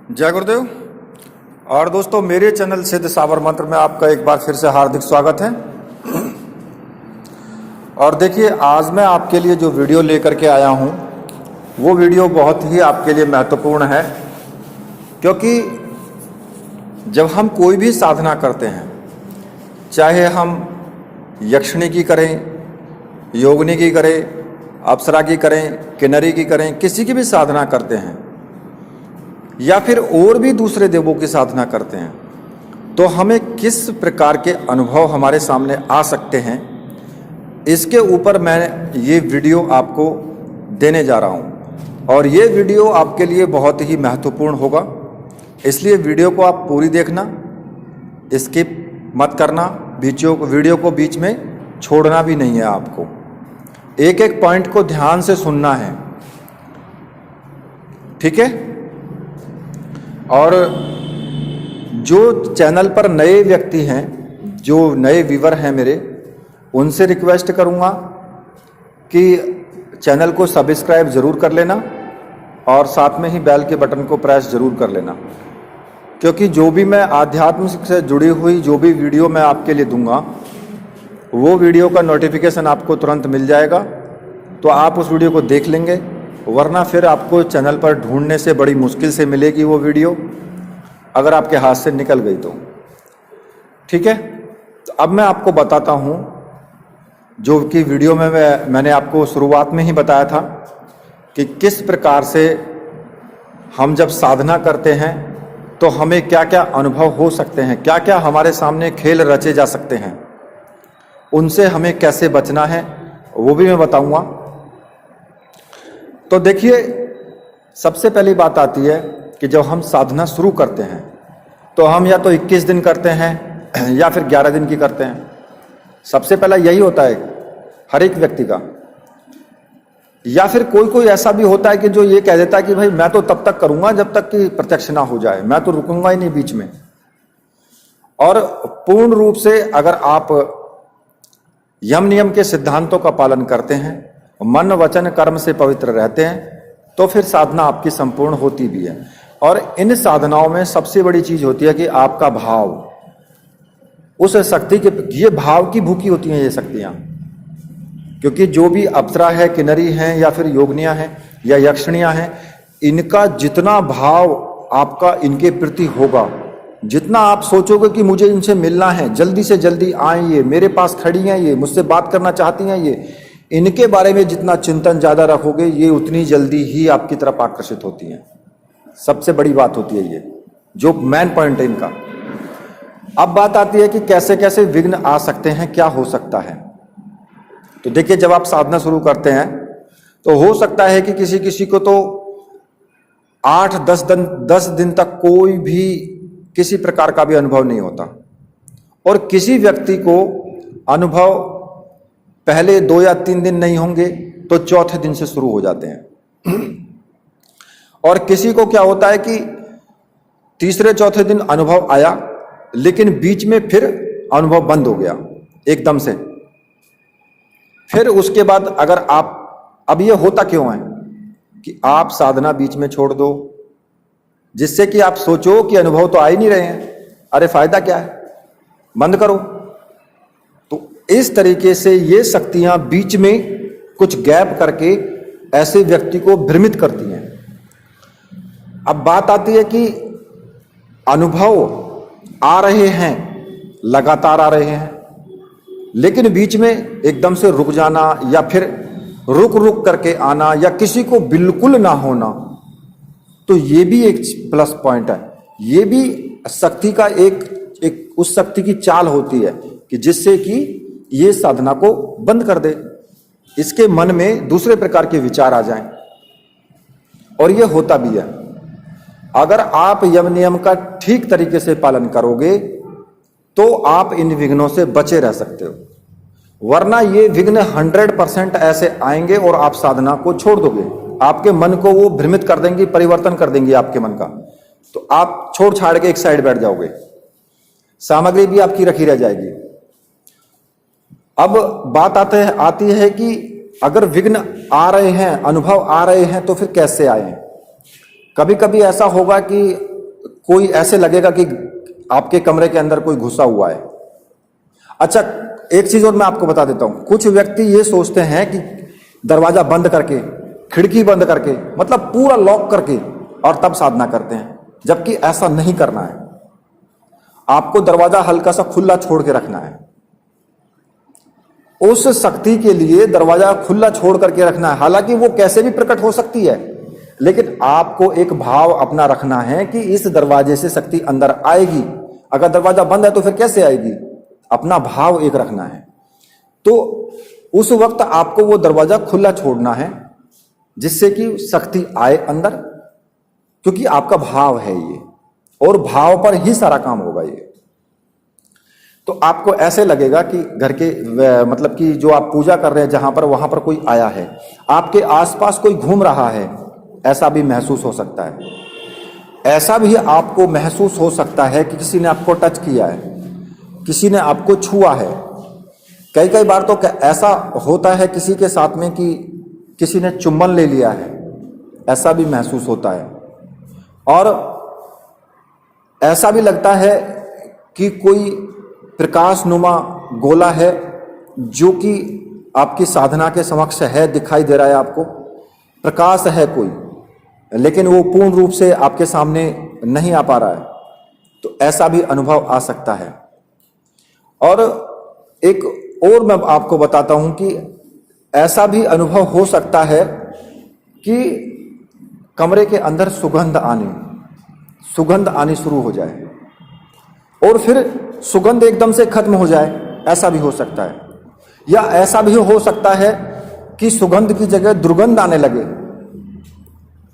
जय गुरुदेव। और दोस्तों, मेरे चैनल सिद्ध साबर मंत्र में आपका एक बार फिर से हार्दिक स्वागत है। और देखिए, आज मैं आपके लिए जो वीडियो लेकर के आया हूँ वो वीडियो बहुत ही आपके लिए महत्वपूर्ण है, क्योंकि जब हम कोई भी साधना करते हैं, चाहे हम यक्षिणी की करें, योगिनी की करें, अप्सरा की करें, किन्नरी की करें, किसी की भी साधना करते हैं या फिर और भी दूसरे देवों की साधना करते हैं, तो हमें किस प्रकार के अनुभव हमारे सामने आ सकते हैं, इसके ऊपर मैं ये वीडियो आपको देने जा रहा हूँ। और ये वीडियो आपके लिए बहुत ही महत्वपूर्ण होगा, इसलिए वीडियो को आप पूरी देखना, स्किप मत करना, वीडियो को बीच में छोड़ना भी नहीं है। आपको एक एक पॉइंट को ध्यान से सुनना है, ठीक है। और जो चैनल पर नए व्यक्ति हैं, जो नए व्यूवर हैं मेरे, उनसे रिक्वेस्ट करूंगा कि चैनल को सब्सक्राइब ज़रूर कर लेना और साथ में ही बेल के बटन को प्रेस ज़रूर कर लेना, क्योंकि जो भी मैं आध्यात्म से जुड़ी हुई जो भी वीडियो मैं आपके लिए दूंगा, वो वीडियो का नोटिफिकेशन आपको तुरंत मिल जाएगा, तो आप उस वीडियो को देख लेंगे। वरना फिर आपको चैनल पर ढूंढने से बड़ी मुश्किल से मिलेगी वो वीडियो, अगर आपके हाथ से निकल गई तो, ठीक है। तो अब मैं आपको बताता हूँ, जो कि वीडियो में मैंने आपको शुरुआत में ही बताया था कि किस प्रकार से हम जब साधना करते हैं तो हमें क्या क्या अनुभव हो सकते हैं, क्या क्या हमारे सामने खेल रचे जा सकते हैं, उनसे हमें कैसे बचना है वो भी मैं बताऊंगा। तो देखिए, सबसे पहली बात आती है कि जब हम साधना शुरू करते हैं तो हम या तो 21 दिन करते हैं या फिर 11 दिन की करते हैं। सबसे पहला यही होता है हर एक व्यक्ति का। या फिर कोई कोई ऐसा भी होता है कि जो ये कह देता है कि भाई मैं तो तब तक करूंगा जब तक कि प्रत्यक्ष ना हो जाए, मैं तो रुकूंगा ही नहीं बीच में। और पूर्ण रूप से अगर आप यम नियम के सिद्धांतों का पालन करते हैं, मन वचन कर्म से पवित्र रहते हैं, तो फिर साधना आपकी संपूर्ण होती भी है। और इन साधनाओं में सबसे बड़ी चीज होती है कि आपका भाव, उस शक्ति के, ये भाव की भूखी होती हैं ये शक्तियां। क्योंकि जो भी अप्सरा है, किन्नरी हैं या फिर योगिनियां हैं या यक्षिणियां हैं, इनका जितना भाव आपका इनके प्रति होगा, जितना आप सोचोगे कि मुझे इनसे मिलना है, जल्दी से जल्दी आए, ये मेरे पास खड़ी हैं, ये मुझसे बात करना चाहती हैं, ये इनके बारे में जितना चिंतन ज्यादा रखोगे, ये उतनी जल्दी ही आपकी तरफ आकर्षित होती हैं। सबसे बड़ी बात होती है ये, जो मेन पॉइंट है इनका। अब बात आती है कि कैसे कैसे विघ्न आ सकते हैं, क्या हो सकता है। तो देखिए, जब आप साधना शुरू करते हैं तो हो सकता है कि किसी किसी को तो 8-10 दिन तक कोई भी किसी प्रकार का भी अनुभव नहीं होता, और किसी व्यक्ति को अनुभव पहले 2 या 3 दिन नहीं होंगे तो चौथे दिन से शुरू हो जाते हैं। और किसी को क्या होता है कि तीसरे चौथे दिन अनुभव आया, लेकिन बीच में फिर अनुभव बंद हो गया एकदम से। फिर उसके बाद अगर आप, अब ये होता क्यों है कि आप साधना बीच में छोड़ दो, जिससे कि आप सोचो कि अनुभव तो आ ही नहीं रहे हैं, अरे फायदा क्या है, बंद करो। तो इस तरीके से ये शक्तियां बीच में कुछ गैप करके ऐसे व्यक्ति को भ्रमित करती हैं। अब बात आती है कि अनुभव आ रहे हैं, लगातार आ रहे हैं, लेकिन बीच में एकदम से रुक जाना या फिर रुक रुक करके आना या किसी को बिल्कुल ना होना, तो ये भी एक प्लस पॉइंट है। ये भी शक्ति का एक उस शक्ति की चाल होती है कि जिससे कि ये साधना को बंद कर दे, इसके मन में दूसरे प्रकार के विचार आ जाएं। और ये होता भी है। अगर आप यम नियम का ठीक तरीके से पालन करोगे तो आप इन विघ्नों से बचे रह सकते हो, वरना ये विघ्न 100% ऐसे आएंगे और आप साधना को छोड़ दोगे। आपके मन को वो भ्रमित कर देंगी, परिवर्तन कर देंगी आपके मन का, तो आप छोड़ छाड़ के एक साइड बैठ जाओगे, सामग्री भी आपकी रखी रह जाएगी। अब बात आती है कि अगर विघ्न आ रहे हैं, अनुभव आ रहे हैं, तो फिर कैसे आए। कभी कभी ऐसा होगा कि कोई ऐसे लगेगा कि आपके कमरे के अंदर कोई घुसा हुआ है। अच्छा, एक चीज और मैं आपको बता देता हूं, कुछ व्यक्ति ये सोचते हैं कि दरवाजा बंद करके, खिड़की बंद करके, मतलब पूरा लॉक करके और तब साधना करते हैं, जबकि ऐसा नहीं करना है। आपको दरवाजा हल्का सा खुला छोड़ के रखना है। उस शक्ति के लिए दरवाजा खुला छोड़ करके रखना है। हालांकि वो कैसे भी प्रकट हो सकती है, लेकिन आपको एक भाव अपना रखना है कि इस दरवाजे से शक्ति अंदर आएगी। अगर दरवाजा बंद है तो फिर कैसे आएगी? अपना भाव एक रखना है। तो उस वक्त आपको वो दरवाजा खुला छोड़ना है, जिससे कि शक्ति आए अंदर, क्योंकि आपका भाव है ये, और भाव पर ही सारा काम होगा ये। तो आपको ऐसे लगेगा कि घर के मतलब कि जो आप पूजा कर रहे हैं जहां पर, वहां पर कोई आया है, आपके आसपास कोई घूम रहा है, ऐसा भी महसूस हो सकता है। ऐसा भी आपको महसूस हो सकता है कि किसी ने आपको टच किया है, किसी ने आपको छुआ है। कई कई बार तो ऐसा होता है किसी के साथ में कि किसी ने चुंबन ले लिया है, ऐसा भी महसूस होता है। और ऐसा भी लगता है कि कोई प्रकाशनुमा गोला है जो कि आपकी साधना के समक्ष है, दिखाई दे रहा है आपको, प्रकाश है कोई, लेकिन वो पूर्ण रूप से आपके सामने नहीं आ पा रहा है। तो ऐसा भी अनुभव आ सकता है। और एक और मैं आपको बताता हूं कि ऐसा भी अनुभव हो सकता है कि कमरे के अंदर सुगंध आनी शुरू हो जाए और फिर सुगंध एकदम से खत्म हो जाए, ऐसा भी हो सकता है। या ऐसा भी हो सकता है कि सुगंध की जगह दुर्गंध आने लगे,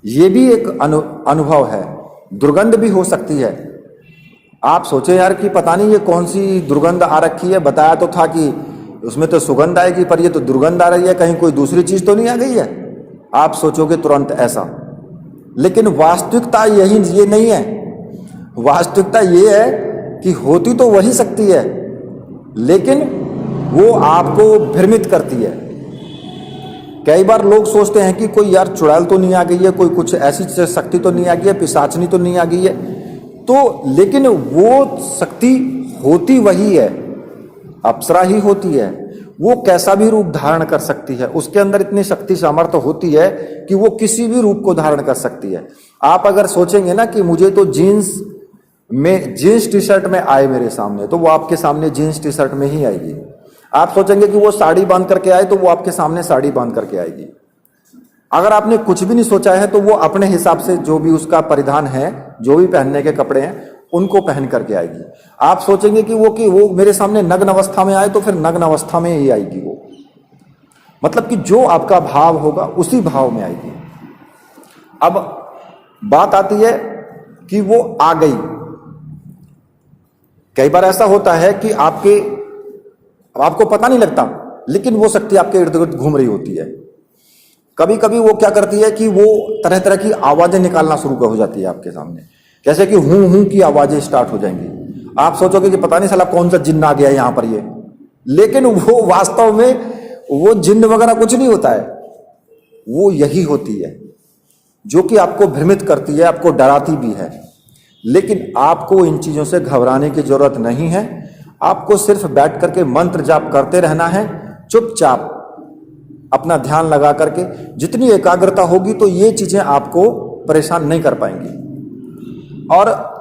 ये भी एक अनुभव है। दुर्गंध भी हो सकती है। आप सोचे यार कि पता नहीं ये कौन सी दुर्गंध आ रखी है, बताया तो था कि उसमें तो सुगंध आएगी, पर ये तो दुर्गंध आ रही है, कहीं कोई दूसरी चीज तो नहीं आ गई है, आप सोचोगे तुरंत ऐसा। लेकिन वास्तविकता ये नहीं है। वास्तविकता ये है कि होती तो वही शक्ति है, लेकिन वो आपको भ्रमित करती है। कई बार लोग सोचते हैं कि कोई यार चुड़ैल तो नहीं आ गई है, कोई कुछ ऐसी शक्ति तो नहीं आ गई है, पिशाचनी तो नहीं आ गई है, तो लेकिन वो शक्ति होती वही है, अप्सरा ही होती है। वो कैसा भी रूप धारण कर सकती है, उसके अंदर इतनी शक्ति सामर्थ्य होती है कि वो किसी भी रूप को धारण कर सकती है। आप अगर सोचेंगे ना कि मुझे तो जीन्स टी शर्ट में आए मेरे सामने, तो वो आपके सामने जीन्स टी शर्ट में ही आएगी। आप सोचेंगे कि वो साड़ी बांध करके आए, तो वो आपके सामने साड़ी बांध करके आएगी। अगर आपने कुछ भी नहीं सोचा है तो वो अपने हिसाब से जो भी उसका परिधान है, जो भी पहनने के कपड़े हैं, उनको पहन करके आएगी। आप सोचेंगे कि वो मेरे सामने नग्न अवस्था में आए, तो फिर नग्न अवस्था में ही आएगी वो। मतलब कि जो आपका भाव होगा उसी भाव में आएगी। अब बात आती है कि वो आ गई। कई बार ऐसा होता है कि आपको पता नहीं लगता, लेकिन वो शक्ति आपके इर्द गिर्द घूम रही होती है। कभी कभी वो क्या करती है कि वो तरह तरह की आवाजें निकालना शुरू हो जाती है आपके सामने, जैसे कि हूं हूं की आवाजें स्टार्ट हो जाएंगी। आप सोचोगे कि पता नहीं साला कौन सा जिन्न आ गया यहां पर ये, लेकिन वो वास्तव में वो जिन्न वगैरह कुछ नहीं होता है। वो यही होती है जो कि आपको भ्रमित करती है, आपको डराती भी है। लेकिन आपको इन चीजों से घबराने की जरूरत नहीं है। आपको सिर्फ बैठ करके मंत्र जाप करते रहना है, चुपचाप अपना ध्यान लगा करके। जितनी एकाग्रता होगी तो ये चीजें आपको परेशान नहीं कर पाएंगी। और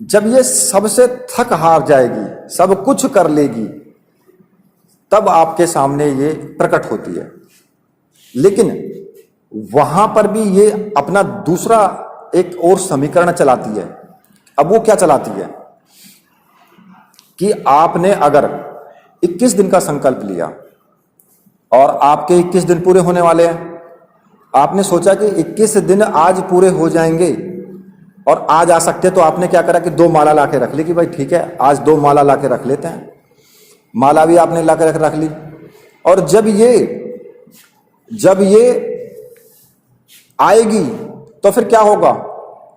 जब ये सबसे थक हार जाएगी, सब कुछ कर लेगी, तब आपके सामने ये प्रकट होती है। लेकिन वहां पर भी ये अपना दूसरा एक और समीकरण चलाती है। अब वो क्या चलाती है कि आपने अगर 21 दिन का संकल्प लिया और आपके 21 दिन पूरे होने वाले हैं, आपने सोचा कि 21 दिन आज पूरे हो जाएंगे और आज आ सकते, तो आपने क्या करा कि 2 माला लाके रख ली कि भाई ठीक है आज 2 माला लाके रख लेते हैं। माला भी आपने लाके रख ली। और जब ये आएगी तो फिर क्या होगा,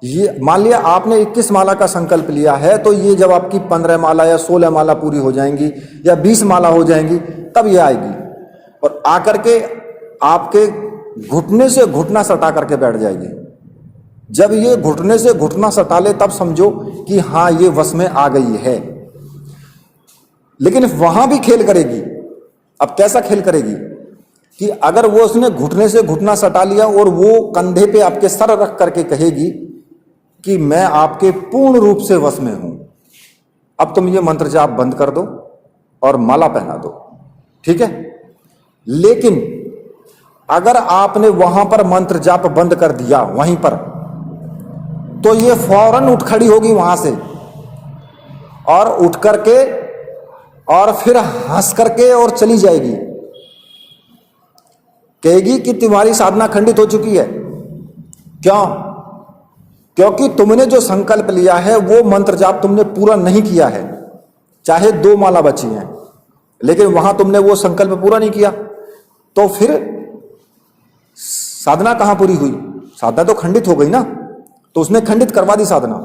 ये मान लिया आपने 21 माला का संकल्प लिया है, तो ये जब आपकी 15 माला या 16 माला पूरी हो जाएंगी या 20 माला हो जाएंगी, तब ये आएगी और आकर के आपके घुटने से घुटना सटा करके बैठ जाएगी। जब ये घुटने से घुटना सटा ले तब समझो कि हाँ ये वश में आ गई है। लेकिन वहां भी खेल करेगी। अब कैसा खेल करेगी कि अगर वो उसने घुटने से घुटना सटा लिया और वो कंधे पे आपके सर रख करके कहेगी कि मैं आपके पूर्ण रूप से वश में हूं, अब तुम ये मंत्र जाप बंद कर दो और माला पहना दो, ठीक है। लेकिन अगर आपने वहां पर मंत्र जाप बंद कर दिया वहीं पर, तो ये फौरन उठ खड़ी होगी वहां से और उठ करके और फिर हंस करके और चली जाएगी, कहेगी कि तुम्हारी साधना खंडित हो चुकी है। क्यों? क्योंकि तुमने जो संकल्प लिया है वो मंत्र जाप तुमने पूरा नहीं किया है। चाहे 2 माला बची हैं, लेकिन वहां तुमने वो संकल्प पूरा नहीं किया, तो फिर साधना कहां पूरी हुई? साधना तो खंडित हो गई ना, तो उसने खंडित करवा दी साधना।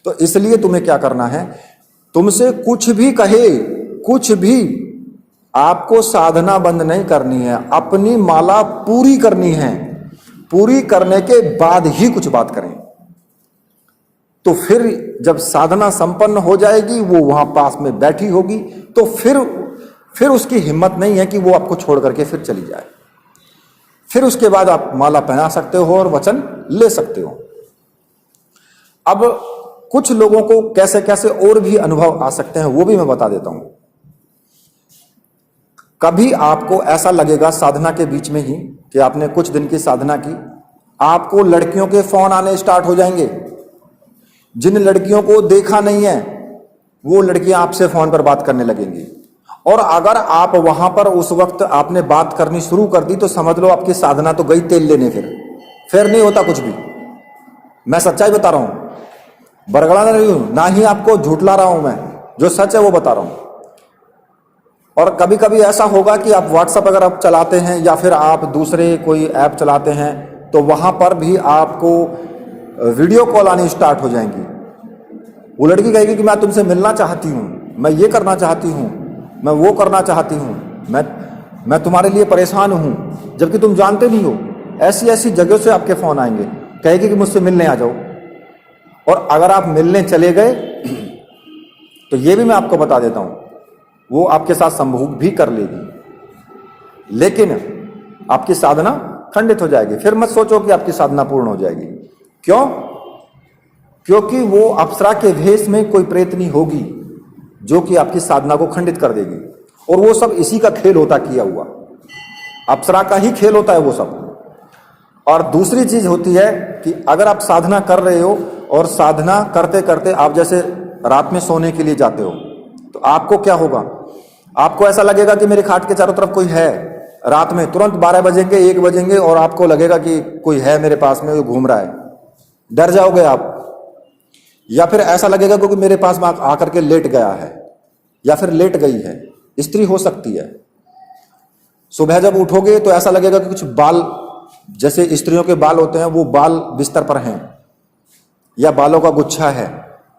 तो इसलिए तुम्हें क्या करना है, तुमसे कुछ भी कहे, कुछ भी, आपको साधना बंद नहीं करनी है, अपनी माला पूरी करनी है। पूरी करने के बाद ही कुछ बात करें। तो फिर जब साधना संपन्न हो जाएगी, वो वहां पास में बैठी होगी, तो फिर उसकी हिम्मत नहीं है कि वो आपको छोड़ करके फिर चली जाए। फिर उसके बाद आप माला पहना सकते हो और वचन ले सकते हो। अब कुछ लोगों को कैसे कैसे और भी अनुभव आ सकते हैं वो भी मैं बता देता हूं। कभी आपको ऐसा लगेगा साधना के बीच में ही कि आपने कुछ दिन की साधना की, आपको लड़कियों के फोन आने स्टार्ट हो जाएंगे। जिन लड़कियों को देखा नहीं है वो लड़कियां आपसे फोन पर बात करने लगेंगी, और अगर आप वहां पर उस वक्त आपने बात करनी शुरू कर दी तो समझ लो आपकी साधना तो गई तेल लेने। फिर नहीं होता कुछ भी। मैं सच्चाई बता रहा हूं, बरगड़ा नहीं हूं, ना ही आपको झूठला रहा हूं, मैं जो सच है वो बता रहा हूं। और कभी कभी ऐसा होगा कि आप व्हाट्सएप अगर आप चलाते हैं या फिर आप दूसरे कोई ऐप चलाते हैं, तो वहां पर भी आपको वीडियो कॉल आनी स्टार्ट हो जाएंगी। वो लड़की कहेगी कि मैं तुमसे मिलना चाहती हूं, मैं ये करना चाहती हूं, मैं वो करना चाहती हूं, मैं तुम्हारे लिए परेशान हूं, जबकि तुम जानते नहीं हो। ऐसी ऐसी जगह से आपके फोन आएंगे, कहेगी कि मुझसे मिलने आ जाओ। और अगर आप मिलने चले गए तो ये भी मैं आपको बता देता हूं, वो आपके साथ संभोग भी कर लेगी, लेकिन आपकी साधना खंडित हो जाएगी। फिर मत सोचो कि आपकी साधना पूर्ण हो जाएगी। क्यों? क्योंकि वो अप्सरा के भेष में कोई प्रेतनी होगी जो कि आपकी साधना को खंडित कर देगी, और वो सब इसी का खेल होता किया हुआ, अप्सरा का ही खेल होता है वो सब। और दूसरी चीज होती है कि अगर आप साधना कर रहे हो और साधना करते करते आप जैसे रात में सोने के लिए जाते हो, तो आपको क्या होगा, आपको ऐसा लगेगा कि मेरे खाट के चारों तरफ कोई है। रात में तुरंत 12 बजेंगे, 1 बजेंगे और आपको लगेगा कि कोई है मेरे पास में, घूम रहा है। डर जाओगे आप, या फिर ऐसा लगेगा क्योंकि मेरे पास में आकर के लेट गया है या फिर लेट गई है। स्त्री हो सकती है। सुबह जब उठोगे तो ऐसा लगेगा कि कुछ बाल, जैसे स्त्रियों के बाल होते हैं, वो बाल बिस्तर पर हैं या बालों का गुच्छा है।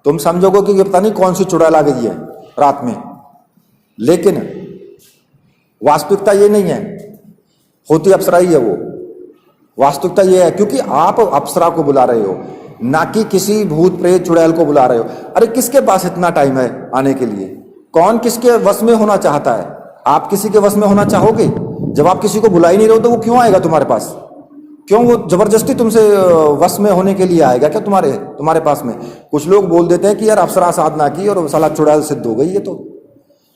तुम समझोगे कि ये पता नहीं कौन सी चुड़ैल आ गई है रात में, लेकिन वास्तविकता ये नहीं है, होती अप्सरा ही है वो। वास्तविकता ये है क्योंकि आप अप्सरा को बुला रहे हो, ना कि किसी भूत प्रेत चुड़ैल को बुला रहे हो। अरे किसके पास इतना टाइम है आने के लिए? कौन किसके वश में होना चाहता है? आप किसी के वश में होना चाहोगे? जब आप किसी को बुला ही नहीं रहे हो तो वो क्यों आएगा तुम्हारे पास? क्यों वो जबरदस्ती तुमसे वश में होने के लिए आएगा क्या तुम्हारे पास में? कुछ लोग बोल देते हैं कि यार अप्सरा साधना की और साला चुड़ैल सिद्ध हो गई है। तो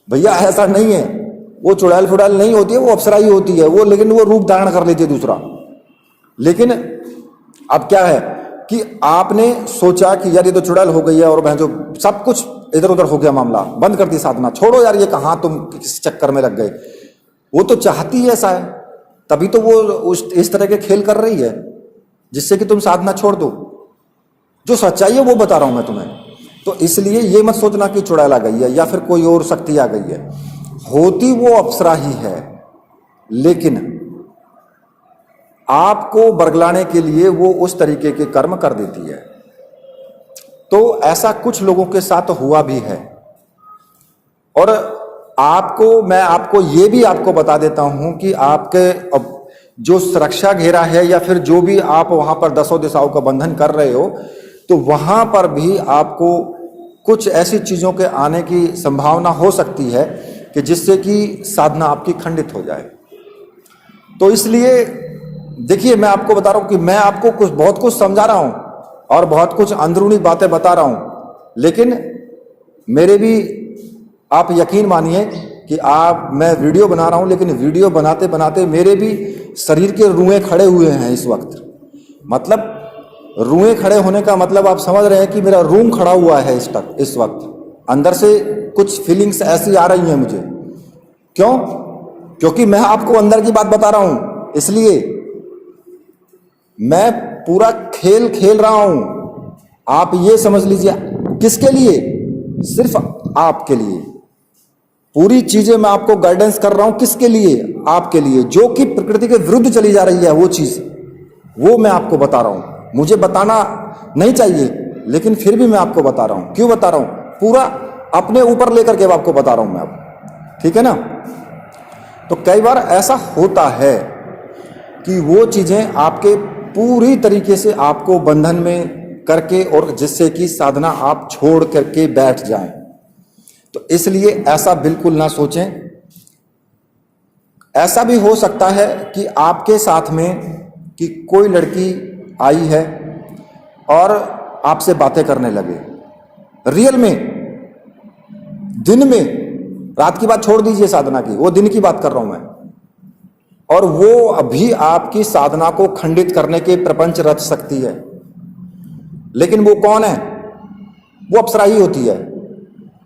भैया ऐसा नहीं है, वो चुड़ैल फुड़ैल नहीं होती है, वो अप्सरा ही होती है वो, लेकिन वो रूप धारण कर लेती है दूसरा। लेकिन अब क्या है कि आपने सोचा कि यार ये तो चुड़ैल हो गई है और जो सब कुछ इधर उधर हो गया, मामला बंद कर दी साधना, छोड़ो यार ये कहां तुम किस चक्कर में लग गए। वो तो चाहती है ऐसा है, तभी तो वो इस तरह के खेल कर रही है जिससे कि तुम साधना छोड़ दो। जो सच्चाई है वो बता रहा हूं मैं तुम्हें। तो इसलिए ये मत सोचना कि चुड़ैल आ गई है या फिर कोई और शक्ति आ गई है। होती वो अप्सरा ही है, लेकिन आपको बरगलाने के लिए वो उस तरीके के कर्म कर देती है। तो ऐसा कुछ लोगों के साथ हुआ भी है। और मैं आपको ये भी आपको बता देता हूं कि आपके अब जो सुरक्षा घेरा है या फिर जो भी आप वहां पर 10 दिशाओं का बंधन कर रहे हो, तो वहां पर भी आपको कुछ ऐसी चीजों के आने की संभावना हो सकती है कि जिससे कि साधना आपकी खंडित हो जाए। तो इसलिए देखिए, मैं आपको बता रहा हूं कि मैं आपको बहुत कुछ समझा रहा हूं और बहुत कुछ अंदरूनी बातें बता रहा हूं, लेकिन मेरे भी आप यकीन मानिए कि मैं वीडियो बना रहा हूं, लेकिन वीडियो बनाते बनाते मेरे भी शरीर के रुएं खड़े हुए हैं इस वक्त। मतलब रुएं खड़े होने का मतलब आप समझ रहे हैं कि मेरा रूम खड़ा हुआ है इस वक्त। अंदर से कुछ फीलिंग्स ऐसी आ रही हैं मुझे। क्यों? क्योंकि मैं आपको अंदर की बात बता रहा हूं, इसलिए मैं पूरा खेल खेल रहा हूं। आप ये समझ लीजिए, किसके लिए? सिर्फ आपके लिए। पूरी चीजें मैं आपको गाइडेंस कर रहा हूं, किसके लिए? आपके लिए। जो कि प्रकृति के विरुद्ध चली जा रही है वो चीज, वो मैं आपको बता रहा हूं। मुझे बताना नहीं चाहिए, लेकिन फिर भी मैं आपको बता रहा हूं। क्यों बता रहा हूं? पूरा अपने ऊपर लेकर के आपको बता रहा हूं मैं अब, ठीक है ना? तो कई बार ऐसा होता है कि वो चीजें आपके पूरी तरीके से आपको बंधन में करके, और जिससे कि साधना आप छोड़ करके बैठ जाएं। तो इसलिए ऐसा बिल्कुल ना सोचें। ऐसा भी हो सकता है कि आपके साथ में कि कोई लड़की आई है और आपसे बातें करने लगे, रियल में, दिन में। रात की बात छोड़ दीजिए, साधना की, वो दिन की बात कर रहा हूं मैं। और वो अभी आपकी साधना को खंडित करने के प्रपंच रच सकती है। लेकिन वो कौन है? वो अप्सरा ही होती है।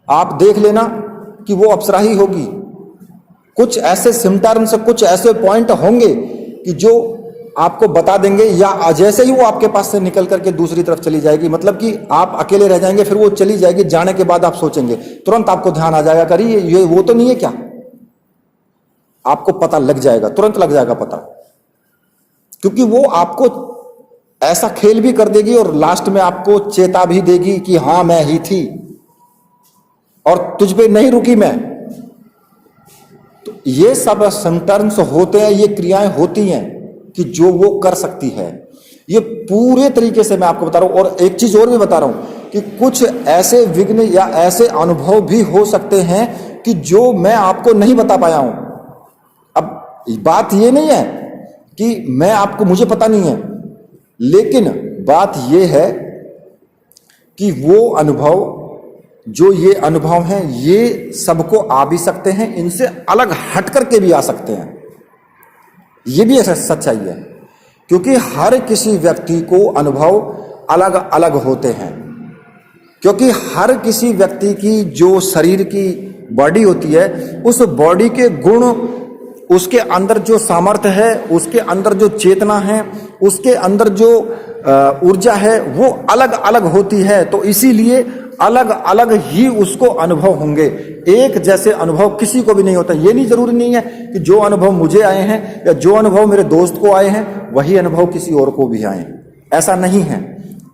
आप देख लेना कि वो अप्सरा ही होगी। कुछ ऐसे सिम्टम्स, कुछ ऐसे पॉइंट होंगे कि जो आपको बता देंगे, या जैसे ही वो आपके पास से निकल करके दूसरी तरफ चली जाएगी, मतलब कि आप अकेले रह जाएंगे, फिर वो चली जाएगी। जाने के बाद आप सोचेंगे, तुरंत आपको ध्यान आ जाएगा, करिए ये वो तो नहीं है क्या? आपको पता लग जाएगा, तुरंत लग जाएगा पता। क्योंकि वो आपको ऐसा खेल भी कर देगी और लास्ट में आपको चेता भी देगी कि हां मैं ही थी और तुझ पे नहीं रुकी मैं। तो ये सब सिम्टम्स होते हैं, ये क्रियाएं होती हैं कि जो वो कर सकती है। ये पूरे तरीके से मैं आपको बता रहा हूं। और एक चीज और भी बता रहा हूं कि कुछ ऐसे विघ्न या ऐसे अनुभव भी हो सकते हैं कि जो मैं आपको नहीं बता पाया हूं। अब बात ये नहीं है कि मुझे पता नहीं है, लेकिन बात ये है कि वो अनुभव, जो ये अनुभव हैं, ये सबको आ भी सकते हैं, इनसे अलग हट करके भी आ सकते हैं। ये भी ऐसा सच्चाई है, क्योंकि हर किसी व्यक्ति को अनुभव अलग अलग होते हैं। क्योंकि हर किसी व्यक्ति की जो शरीर की बॉडी होती है, उस बॉडी के गुण, उसके अंदर जो सामर्थ्य है, उसके अंदर जो चेतना है, उसके अंदर जो ऊर्जा है, वो अलग अलग होती है। तो इसीलिए अलग अलग ही उसको अनुभव होंगे। एक जैसे अनुभव किसी को भी नहीं होता। ये नहीं जरूरी नहीं है कि जो अनुभव मुझे आए हैं या जो अनुभव मेरे दोस्त को आए हैं वही अनुभव किसी और को भी आए, ऐसा नहीं है।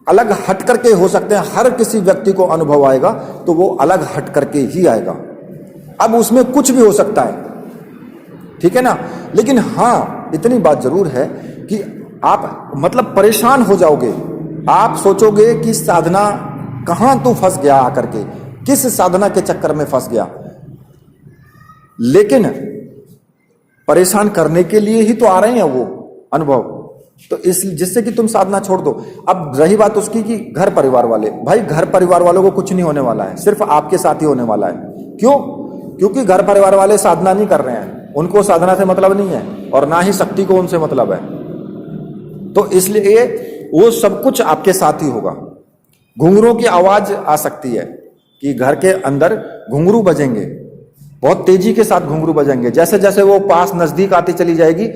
अलग हट करके हो सकते हैं। हर किसी व्यक्ति को अनुभव आएगा तो वो अलग हट करके ही आएगा। अब उसमें कुछ भी हो सकता है, ठीक है ना? लेकिन हाँ, इतनी बात जरूर है कि आप मतलब परेशान हो जाओगे। आप सोचोगे कि साधना कहां तू फंस गया, आकर के किस साधना के चक्कर में फंस गया। लेकिन परेशान करने के लिए ही तो आ रहे हैं वो अनुभव, तो इस जिससे कि तुम साधना छोड़ दो। अब रही बात उसकी कि घर परिवार वाले, भाई घर परिवार वालों को कुछ नहीं होने वाला है, सिर्फ आपके साथ ही होने वाला है। क्यों? क्योंकि घर परिवार वाले साधना नहीं कर रहे हैं, उनको साधना से मतलब नहीं है और ना ही शक्ति को उनसे मतलब है। तो इसलिए वो सब कुछ आपके साथ ही होगा। घुंघरूओं की आवाज आ सकती है कि घर के अंदर घुंघरू बजेंगे, बहुत तेजी के साथ घुंघरू बजेंगे। जैसे जैसे वो पास नजदीक आती चली जाएगी,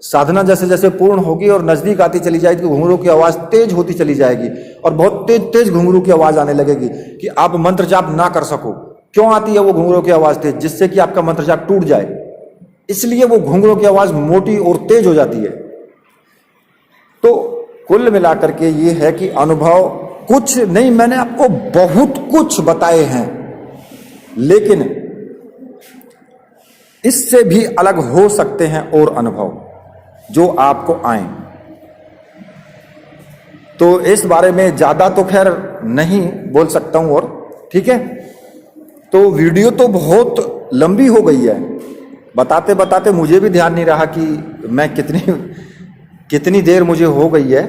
साधना जैसे जैसे पूर्ण होगी और नजदीक आती चली जाएगी, घुंघरू की आवाज तेज होती चली जाएगी और बहुत तेज तेज घुंघरू की आवाज आने लगेगी कि आप मंत्र जाप ना कर सको। क्यों आती है वो घुंघरू की आवाज तेज? जिससे कि आपका मंत्र जाप टूट जाए, इसलिए वो घुंघरू की आवाज मोटी और तेज हो जाती है। तो कुल मिलाकर के ये है कि अनुभव कुछ नहीं, मैंने आपको बहुत कुछ बताए हैं, लेकिन इससे भी अलग हो सकते हैं और अनुभव। जो आपको आए। तो इस बारे में ज़्यादा तो खैर नहीं बोल सकता हूँ, और ठीक है। तो वीडियो तो बहुत लंबी हो गई है, बताते बताते मुझे भी ध्यान नहीं रहा कि मैं कितनी देर मुझे हो गई है।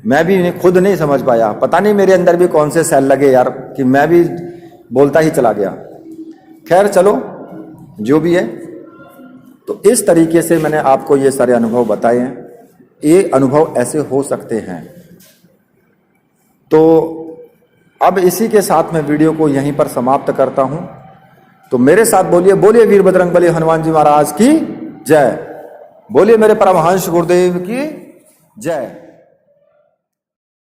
मैं भी खुद नहीं समझ पाया, पता नहीं मेरे अंदर भी कौन से सेल लगे यार कि मैं भी बोलता ही चला गया। खैर चलो जो भी है, तो इस तरीके से मैंने आपको ये सारे अनुभव बताए हैं। ये अनुभव ऐसे हो सकते हैं। तो अब इसी के साथ मैं वीडियो को यहीं पर समाप्त करता हूं। तो मेरे साथ बोलिए, बोलिए वीर बजरंगबली हनुमान जी महाराज की जय, बोलिए मेरे परमहंस गुरुदेव की जय।